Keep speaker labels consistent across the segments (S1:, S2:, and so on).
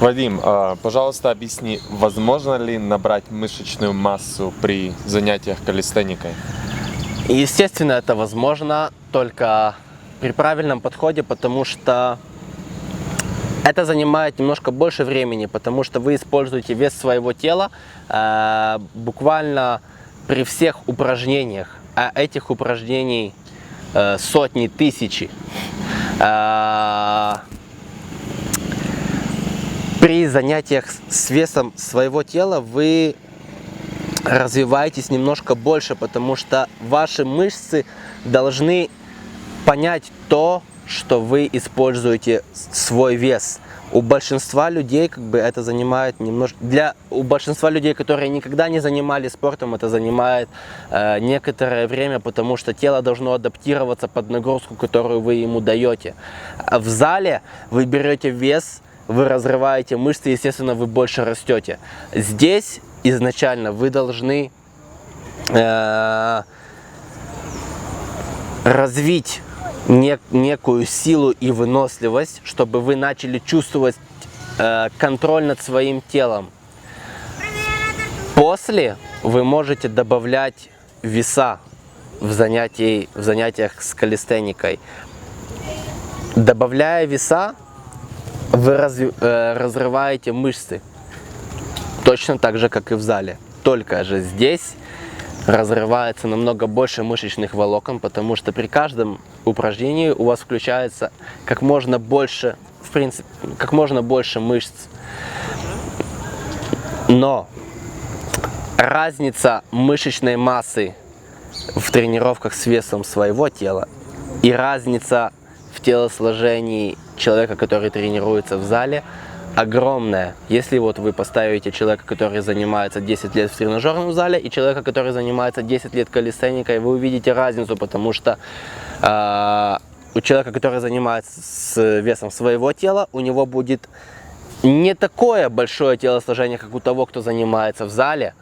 S1: Вадим, пожалуйста, объясни, возможно ли набрать мышечную массу при занятиях калистеникой?
S2: Естественно, это возможно только при правильном подходе, потому что это занимает немножко больше времени, потому что вы используете вес своего тела буквально при всех упражнениях, а этих упражнений сотни, тысячи. При занятиях с весом своего тела вы развиваетесь немножко больше, потому что ваши мышцы должны понять то, что вы используете свой вес. У большинства людей это занимает немножко... У большинства людей, которые никогда не занимались спортом, это занимает некоторое время, потому что тело должно адаптироваться под нагрузку, которую вы ему даете. А в зале вы берете вес, вы разрываете мышцы, естественно, вы больше растете. Здесь изначально вы должны развить некую силу и выносливость, чтобы вы начали чувствовать контроль над своим телом. После вы можете добавлять веса в занятиях с калистеникой. Добавляя веса, вы разрываете мышцы, точно так же, как и в зале. Только же здесь разрывается намного больше мышечных волокон, потому что при каждом упражнении у вас включается как можно больше, в принципе, как можно больше мышц. Но разница мышечной массы в тренировках с весом своего тела и разница в телосложении человека, который тренируется в зале, огромная. Если вот вы поставите человека, который занимается 10 лет в тренажерном зале, и человека, который занимается 10 лет калистеникой, вы увидите разницу, потому что у человека, который занимается с весом своего тела, у него будет не такое большое телосложение, как у того, кто занимается в зале,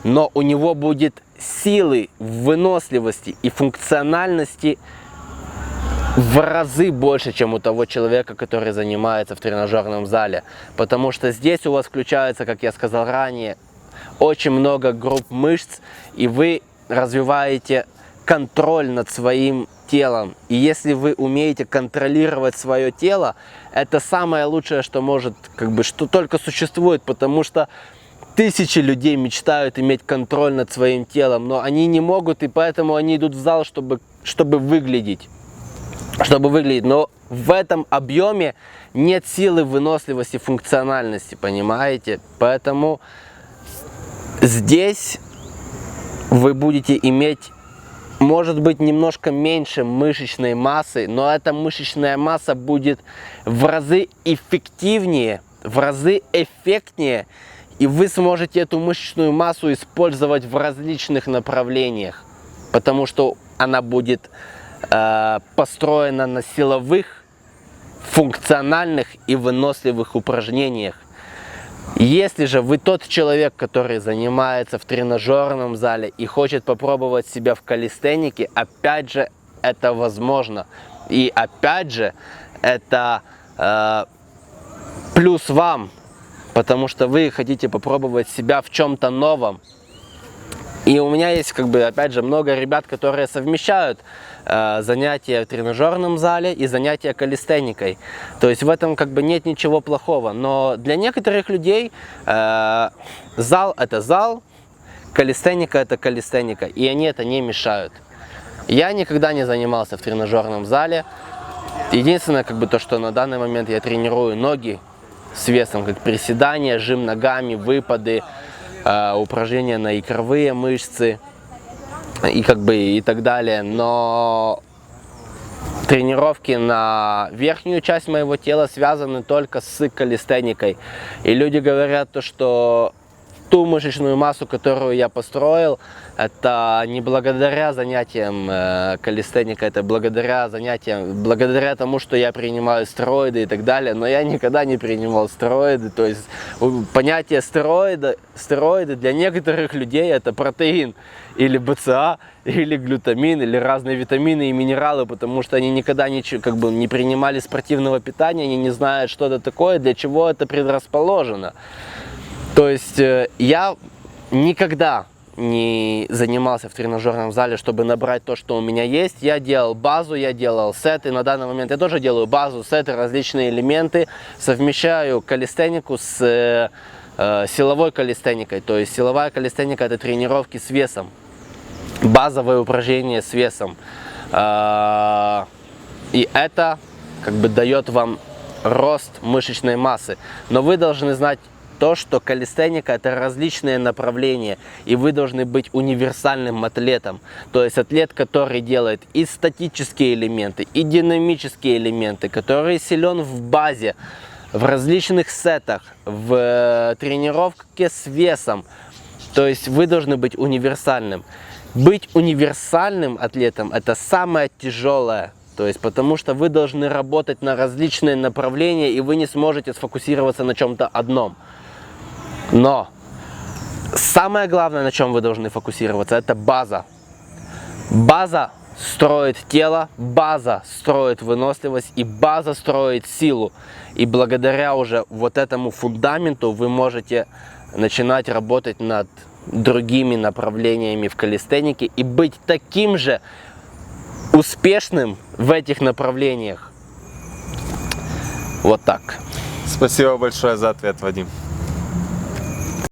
S2: но у него будет силы, выносливости и функциональности в разы больше, чем у того человека, который занимается в тренажерном зале. Потому что здесь у вас включается, как я сказал ранее, очень много групп мышц, и вы развиваете контроль над своим телом. И если вы умеете контролировать свое тело, это самое лучшее, что может, что только существует, потому что тысячи людей мечтают иметь контроль над своим телом, но они не могут, и поэтому они идут в зал, чтобы выглядеть. Но в этом объеме нет силы, выносливости, функциональности, понимаете? Поэтому здесь вы будете иметь, может быть, немножко меньше мышечной массы, но эта мышечная масса будет в разы эффективнее, в разы эффектнее, и вы сможете эту мышечную массу использовать в различных направлениях, потому что она будет построена на силовых, функциональных и выносливых упражнениях. Если же вы тот человек, который занимается в тренажерном зале и хочет попробовать себя в калистенике, опять же, это возможно. И опять же, это плюс вам, потому что вы хотите попробовать себя в чем-то новом. И у меня есть, опять же, много ребят, которые совмещают занятия в тренажерном зале и занятия калистеникой. То есть в этом нет ничего плохого. Но для некоторых людей зал это зал, калистеника это калистеника. И они это не мешают. Я никогда не занимался в тренажерном зале. Единственное, то, что на данный момент я тренирую ноги с весом, как приседания, жим ногами, выпады, упражнения на икровые мышцы и так далее, но тренировки на верхнюю часть моего тела связаны только с калистеникой. И люди говорят, что ту мышечную массу, которую я построил, это не благодаря занятиям калистеника, это благодаря тому, что я принимаю стероиды и так далее, но я никогда не принимал стероиды, то есть понятие стероиды для некоторых людей это протеин или БЦА, или глютамин, или разные витамины и минералы, потому что они никогда не принимали спортивного питания, они не знают, что это такое, для чего это предрасположено. То есть я никогда не занимался в тренажерном зале, чтобы набрать то, что у меня есть. Я делал базу, я делал сеты. На данный момент я тоже делаю базу, сеты, различные элементы. Совмещаю калистенику с силовой калистеникой. То есть силовая калистеника — это тренировки с весом. Базовые упражнения с весом. И это как бы дает вам рост мышечной массы. Но вы должны знать то, что калистеника — это различные направления, и вы должны быть универсальным атлетом. То есть атлет, который делает и статические элементы, и динамические элементы, который силен в базе, в различных сетах, в тренировке с весом. То есть вы должны быть универсальным. Быть универсальным атлетом — это самое тяжелое. То есть, потому что вы должны работать на различные направления, и вы не сможете сфокусироваться на чем-то одном. Но самое главное, на чем вы должны фокусироваться, это база. База строит тело, база строит выносливость, и база строит силу. И благодаря уже вот этому фундаменту вы можете начинать работать над другими направлениями в калистенике и быть таким же успешным в этих направлениях. Вот так.
S1: Спасибо большое за ответ, Вадим.